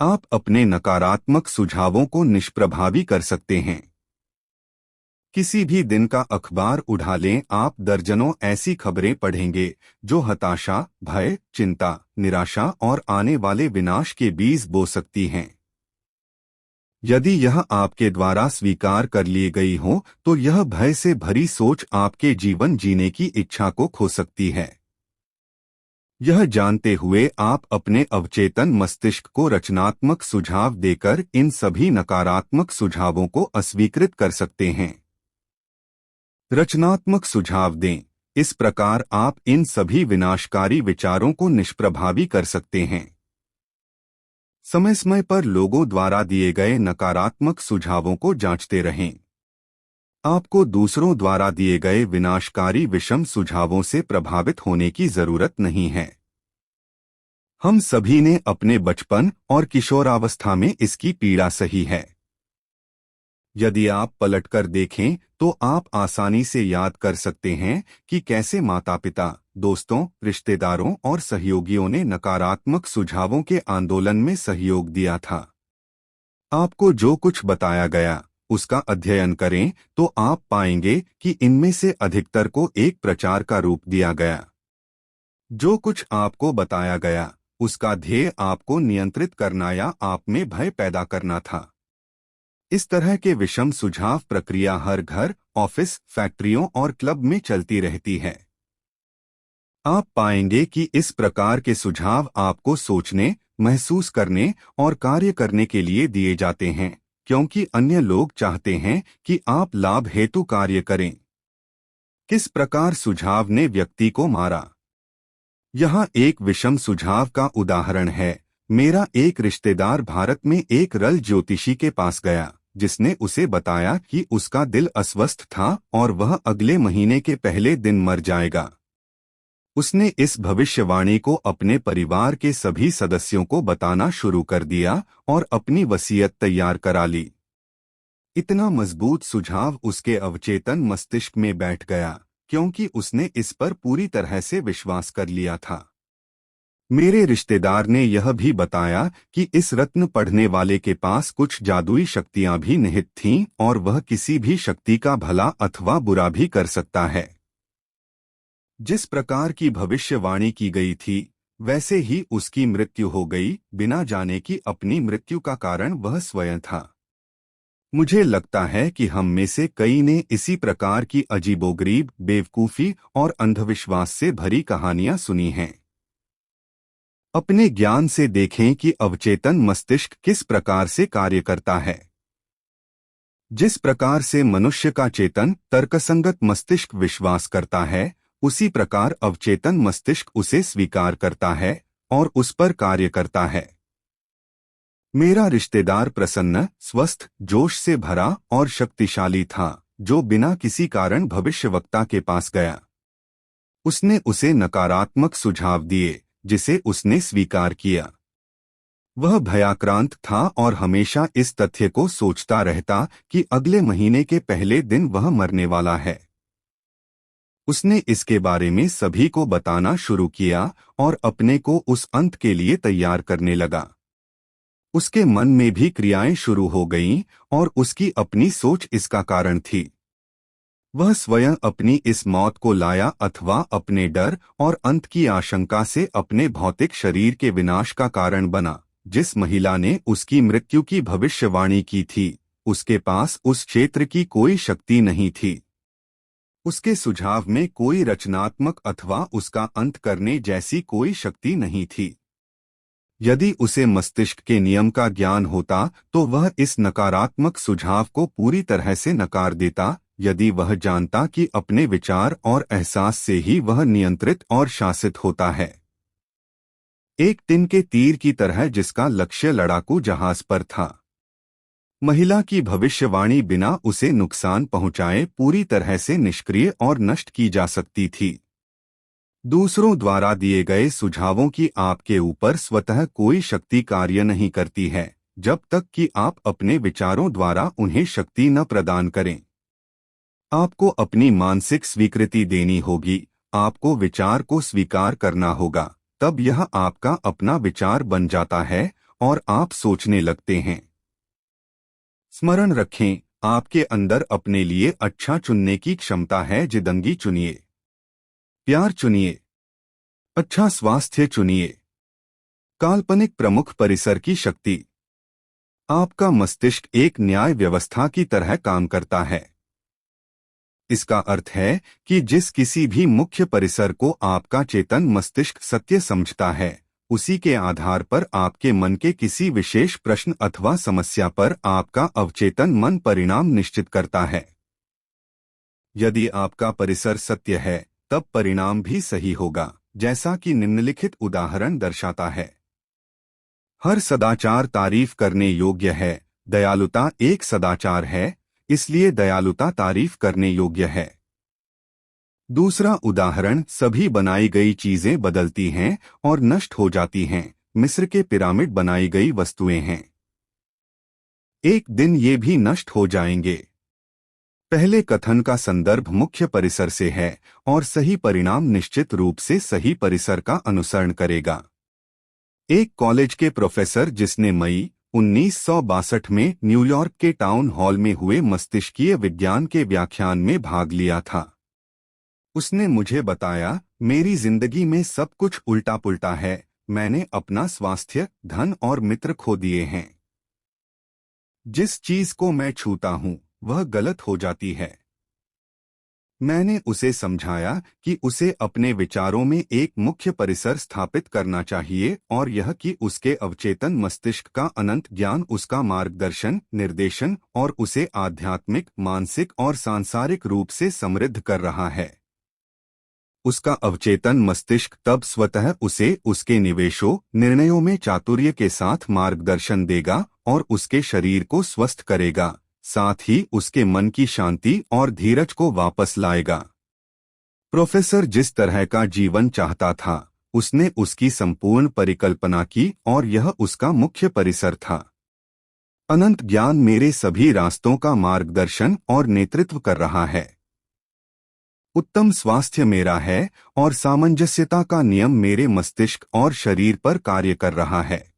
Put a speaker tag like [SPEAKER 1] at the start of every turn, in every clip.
[SPEAKER 1] आप अपने नकारात्मक सुझावों को निष्प्रभावी कर सकते हैं। किसी भी दिन का अखबार उठा लें, आप दर्जनों ऐसी खबरें पढ़ेंगे जो हताशा, भय, चिंता, निराशा और आने वाले विनाश के बीज बो सकती हैं। यदि यह आपके द्वारा स्वीकार कर ली गई हो, तो यह भय से भरी सोच आपके जीवन जीने की इच्छा को खो सकती है। यह जानते हुए आप अपने अवचेतन मस्तिष्क को रचनात्मक सुझाव देकर इन सभी नकारात्मक सुझावों को अस्वीकृत कर सकते हैं। रचनात्मक सुझाव दें। इस प्रकार आप इन सभी विनाशकारी विचारों को निष्प्रभावी कर सकते हैं। समय समय पर लोगों द्वारा दिए गए नकारात्मक सुझावों को जांचते रहें। आपको दूसरों द्वारा दिए गए विनाशकारी विषम सुझावों से प्रभावित होने की जरूरत नहीं है। हम सभी ने अपने बचपन और किशोरावस्था में इसकी पीड़ा सही है। यदि आप पलटकर देखें तो आप आसानी से याद कर सकते हैं कि कैसे माता-पिता, दोस्तों, रिश्तेदारों और सहयोगियों ने नकारात्मक सुझावों के आंदोलन में सहयोग दिया था। आपको जो कुछ बताया गया उसका अध्ययन करें तो आप पाएंगे कि इनमें से अधिकतर को एक प्रचार का रूप दिया गया। जो कुछ आपको बताया गया उसका ध्येय आपको नियंत्रित करना या आप में भय पैदा करना था। इस तरह के विषम सुझाव प्रक्रिया हर घर, ऑफिस, फैक्ट्रियों और क्लब में चलती रहती है। आप पाएंगे कि इस प्रकार के सुझाव आपको सोचने, महसूस करने और कार्य करने के लिए दिए जाते हैं, क्योंकि अन्य लोग चाहते हैं कि आप लाभ हेतु कार्य करें। किस प्रकार सुझाव ने व्यक्ति को मारा? यहाँ एक विषम सुझाव का उदाहरण है। मेरा एक रिश्तेदार भारत में एक रल ज्योतिषी के पास गया, जिसने उसे बताया कि उसका दिल अस्वस्थ था और वह अगले महीने के पहले दिन मर जाएगा। उसने इस भविष्यवाणी को अपने परिवार के सभी सदस्यों को बताना शुरू कर दिया और अपनी वसीयत तैयार करा ली। इतना मजबूत सुझाव उसके अवचेतन मस्तिष्क में बैठ गया, क्योंकि उसने इस पर पूरी तरह से विश्वास कर लिया था। मेरे रिश्तेदार ने यह भी बताया कि इस रत्न पढ़ने वाले के पास कुछ जादुई शक्तियां भी निहित थीं और वह किसी भी शक्ति का भला अथवा बुरा भी कर सकता है। जिस प्रकार की भविष्यवाणी की गई थी, वैसे ही उसकी मृत्यु हो गई, बिना जाने कि अपनी मृत्यु का कारण वह स्वयं था। मुझे लगता है कि हम में से कई ने इसी प्रकार की अजीबोगरीब, बेवकूफ़ी और अंधविश्वास से भरी कहानियां सुनी हैं। अपने ज्ञान से देखें कि अवचेतन मस्तिष्क किस प्रकार से कार्य करता है। जिस प्रकार से मनुष्य का चेतन, तर्कसंगत मस्तिष्क विश्वास करता है, उसी प्रकार अवचेतन मस्तिष्क उसे स्वीकार करता है और उस पर कार्य करता है। मेरा रिश्तेदार प्रसन्न, स्वस्थ, जोश से भरा और शक्तिशाली था, जो बिना किसी कारण भविष्यवक्ता के पास गया। उसने उसे नकारात्मक सुझाव दिए, जिसे उसने स्वीकार किया। वह भयाक्रांत था और हमेशा इस तथ्य को सोचता रहता कि अगले महीने के पहले दिन वह मरने वाला है। उसने इसके बारे में सभी को बताना शुरू किया और अपने को उस अंत के लिए तैयार करने लगा। उसके मन में भी क्रियाएं शुरू हो गईं और उसकी अपनी सोच इसका कारण थी। वह स्वयं अपनी इस मौत को लाया अथवा अपने डर और अंत की आशंका से अपने भौतिक शरीर के विनाश का कारण बना। जिस महिला ने उसकी मृत्यु की भविष्यवाणी की थी, उसके पास उस क्षेत्र की कोई शक्ति नहीं थी। उसके सुझाव में कोई रचनात्मक अथवा उसका अंत करने जैसी कोई शक्ति नहीं थी। यदि उसे मस्तिष्क के नियम का ज्ञान होता तो वह इस नकारात्मक सुझाव को पूरी तरह से नकार देता। यदि वह जानता कि अपने विचार और एहसास से ही वह नियंत्रित और शासित होता है। एक टिन के तीर की तरह जिसका लक्ष्य लड़ाकू जहाज पर था। महिला की भविष्यवाणी बिना उसे नुकसान पहुंचाए पूरी तरह से निष्क्रिय और नष्ट की जा सकती थी। दूसरों द्वारा दिए गए सुझावों की आपके ऊपर स्वतः कोई शक्ति कार्य नहीं करती है, जब तक कि आप अपने विचारों द्वारा उन्हें शक्ति न प्रदान करें। आपको अपनी मानसिक स्वीकृति देनी होगी, आपको विचार को स्वीकार करना होगा, तब यह आपका अपना विचार बन जाता है और आप सोचने लगते हैं। स्मरण रखें, आपके अंदर अपने लिए अच्छा चुनने की क्षमता है। जिंदगी चुनिए, प्यार चुनिए, अच्छा स्वास्थ्य चुनिए, काल्पनिक प्रमुख परिसर की शक्ति। आपका मस्तिष्क एक न्याय व्यवस्था की तरह काम करता है। इसका अर्थ है कि जिस किसी भी मुख्य परिसर को आपका चेतन मस्तिष्क सत्य समझता है, उसी के आधार पर आपके मन के किसी विशेष प्रश्न अथवा समस्या पर आपका अवचेतन मन परिणाम निश्चित करता है। यदि आपका परिसर सत्य है, तब परिणाम भी सही होगा, जैसा कि निम्नलिखित उदाहरण दर्शाता है। हर सदाचार तारीफ करने योग्य है। दयालुता एक सदाचार है, इसलिए दयालुता तारीफ करने योग्य है। दूसरा उदाहरण, सभी बनाई गई चीजें बदलती हैं और नष्ट हो जाती हैं। मिस्र के पिरामिड बनाई गई वस्तुएं हैं। एक दिन ये भी नष्ट हो जाएंगे। पहले कथन का संदर्भ मुख्य परिसर से है और सही परिणाम निश्चित रूप से सही परिसर का अनुसरण करेगा। एक कॉलेज के प्रोफेसर जिसने मई 1962 में न्यूयॉर्क के टाउन हॉल में हुए मस्तिष्कीय विज्ञान के व्याख्यान में भाग लिया था, उसने मुझे बताया, मेरी जिंदगी में सब कुछ उल्टा पुल्टा है। मैंने अपना स्वास्थ्य, धन और मित्र खो दिए हैं। जिस चीज को मैं छूता हूं वह गलत हो जाती है। मैंने उसे समझाया कि उसे अपने विचारों में एक मुख्य परिसर स्थापित करना चाहिए और यह कि उसके अवचेतन मस्तिष्क का अनंत ज्ञान उसका मार्गदर्शन, निर्देशन और उसे आध्यात्मिक, मानसिक और सांसारिक रूप से समृद्ध कर रहा है। उसका अवचेतन मस्तिष्क तब स्वतः उसे उसके निवेशों, निर्णयों में चातुर्य के साथ मार्गदर्शन देगा और उसके शरीर को स्वस्थ करेगा, साथ ही उसके मन की शांति और धीरज को वापस लाएगा। प्रोफेसर जिस तरह का जीवन चाहता था, उसने उसकी संपूर्ण परिकल्पना की और यह उसका मुख्य परिसर था। अनंत ज्ञान मेरे सभी रास्तों का मार्गदर्शन और नेतृत्व कर रहा है। उत्तम स्वास्थ्य मेरा है और सामंजस्यता का नियम मेरे मस्तिष्क और शरीर पर कार्य कर रहा है।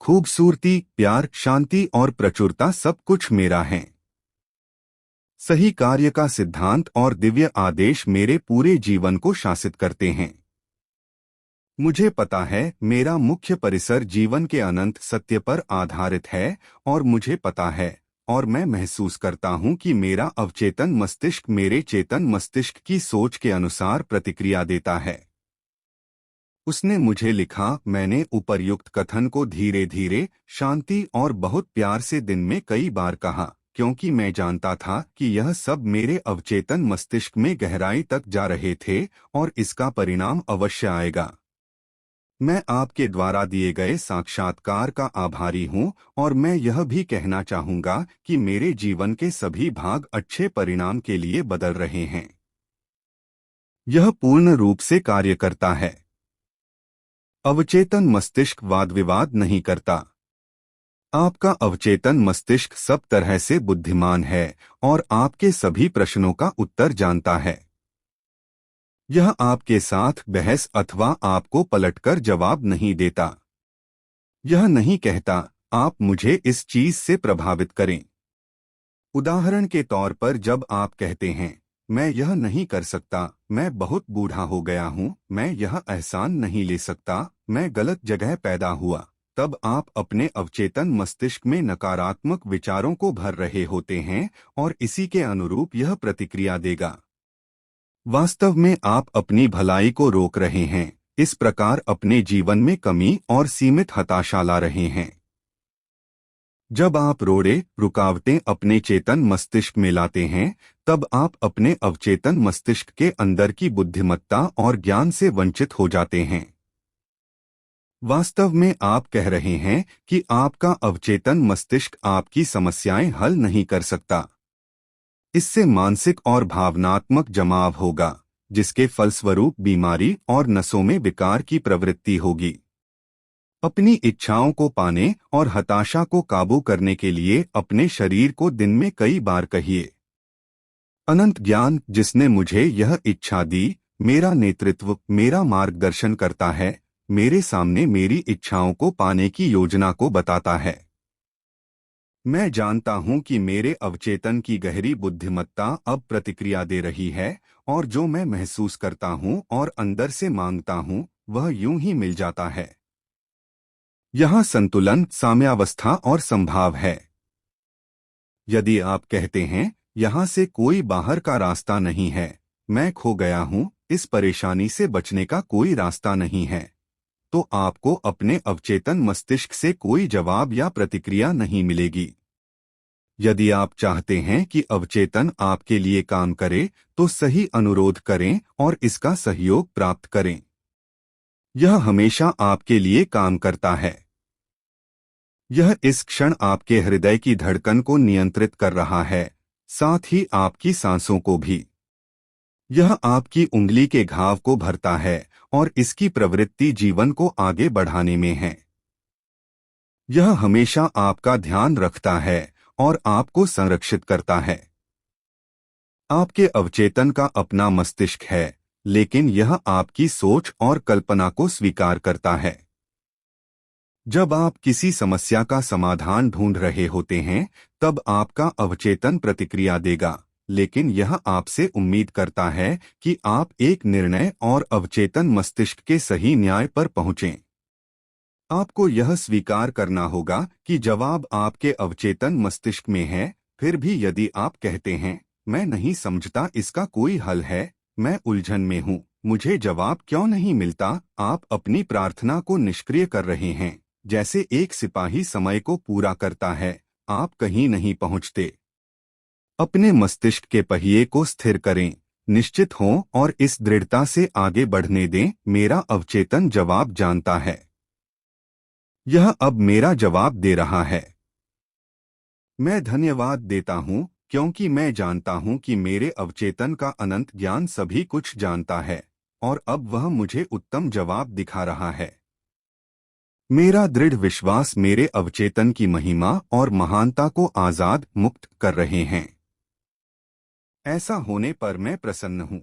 [SPEAKER 1] खूबसूरती, प्यार, शांति और प्रचुरता सब कुछ मेरा है। सही कार्य का सिद्धांत और दिव्य आदेश मेरे पूरे जीवन को शासित करते हैं। मुझे पता है, मेरा मुख्य परिसर जीवन के अनंत सत्य पर आधारित है और मुझे पता है और मैं महसूस करता हूं कि मेरा अवचेतन मस्तिष्क मेरे चेतन मस्तिष्क की सोच के अनुसार प्रतिक्रिया देता है। उसने मुझे लिखा, मैंने उपर्युक्त कथन को धीरे धीरे, शांति और बहुत प्यार से दिन में कई बार कहा, क्योंकि मैं जानता था कि यह सब मेरे अवचेतन मस्तिष्क में गहराई तक जा रहे थे और इसका परिणाम अवश्य आएगा। मैं आपके द्वारा दिए गए साक्षात्कार का आभारी हूं और मैं यह भी कहना चाहूंगा कि मेरे जीवन के सभी भाग अच्छे परिणाम के लिए बदल रहे हैं। यह पूर्ण रूप से कार्य करता है। अवचेतन मस्तिष्क वाद विवाद नहीं करता। आपका अवचेतन मस्तिष्क सब तरह से बुद्धिमान है और आपके सभी प्रश्नों का उत्तर जानता है। यह आपके साथ बहस अथवा आपको पलटकर जवाब नहीं देता। यह नहीं कहता, आप मुझे इस चीज से प्रभावित करें। उदाहरण के तौर पर जब आप कहते हैं, मैं यह नहीं कर सकता, मैं बहुत बूढ़ा हो गया हूं, मैं यह एहसान नहीं ले सकता, मैं गलत जगह पैदा हुआ, तब आप अपने अवचेतन मस्तिष्क में नकारात्मक विचारों को भर रहे होते हैं और इसी के अनुरूप यह प्रतिक्रिया देगा। वास्तव में आप अपनी भलाई को रोक रहे हैं, इस प्रकार अपने जीवन में कमी और सीमित हताशा ला रहे हैं। जब आप रोड़े, रुकावटें अपने चेतन मस्तिष्क में लाते हैं, तब आप अपने अवचेतन मस्तिष्क के अंदर की बुद्धिमत्ता और ज्ञान से वंचित हो जाते हैं। वास्तव में आप कह रहे हैं कि आपका अवचेतन मस्तिष्क आपकी समस्याएं हल नहीं कर सकता। इससे मानसिक और भावनात्मक जमाव होगा, जिसके फलस्वरूप बीमारी और नसों में विकार की प्रवृत्ति होगी। अपनी इच्छाओं को पाने और हताशा को काबू करने के लिए अपने शरीर को दिन में कई बार कहिए, अनंत ज्ञान जिसने मुझे यह इच्छा दी, मेरा नेतृत्व, मेरा मार्गदर्शन करता है, मेरे सामने मेरी इच्छाओं को पाने की योजना को बताता है। मैं जानता हूं कि मेरे अवचेतन की गहरी बुद्धिमत्ता अब प्रतिक्रिया दे रही है, और जो मैं महसूस करता हूं और अंदर से मांगता हूं वह यूं ही मिल जाता है। यहाँ संतुलन, साम्यावस्था और संभाव है। यदि आप कहते हैं यहाँ से कोई बाहर का रास्ता नहीं है, मैं खो गया हूँ, इस परेशानी से बचने का कोई रास्ता नहीं है, तो आपको अपने अवचेतन मस्तिष्क से कोई जवाब या प्रतिक्रिया नहीं मिलेगी। यदि आप चाहते हैं कि अवचेतन आपके लिए काम करे, तो सही अनुरोध करें और इसका सहयोग प्राप्त करें। यह हमेशा आपके लिए काम करता है। यह इस क्षण आपके हृदय की धड़कन को नियंत्रित कर रहा है, साथ ही आपकी सांसों को भी। यह आपकी उंगली के घाव को भरता है और इसकी प्रवृत्ति जीवन को आगे बढ़ाने में है। यह हमेशा आपका ध्यान रखता है और आपको संरक्षित करता है। आपके अवचेतन का अपना मस्तिष्क है, लेकिन यह आपकी सोच और कल्पना को स्वीकार करता है। जब आप किसी समस्या का समाधान ढूंढ रहे होते हैं, तब आपका अवचेतन प्रतिक्रिया देगा, लेकिन यह आपसे उम्मीद करता है कि आप एक निर्णय और अवचेतन मस्तिष्क के सही न्याय पर पहुंचें। आपको यह स्वीकार करना होगा कि जवाब आपके अवचेतन मस्तिष्क में है। फिर भी यदि आप कहते हैं, मैं नहीं समझता इसका कोई हल है, मैं उलझन में हूँ, मुझे जवाब क्यों नहीं मिलता, आप अपनी प्रार्थना को निष्क्रिय कर रहे हैं। जैसे एक सिपाही समय को पूरा करता है, आप कहीं नहीं पहुंचते। अपने मस्तिष्क के पहिए को स्थिर करें, निश्चित हों और इस दृढ़ता से आगे बढ़ने दें, मेरा अवचेतन जवाब जानता है। यह अब मेरा जवाब दे रहा है। मैं धन्यवाद देता हूँ, क्योंकि मैं जानता हूँ कि मेरे अवचेतन का अनंत ज्ञान सभी कुछ जानता है, और अब वह मुझे उत्तम जवाब दिखा रहा है। मेरा दृढ़ विश्वास मेरे अवचेतन की महिमा और महानता को आजाद मुक्त कर रहे हैं। ऐसा होने पर मैं प्रसन्न हूँ।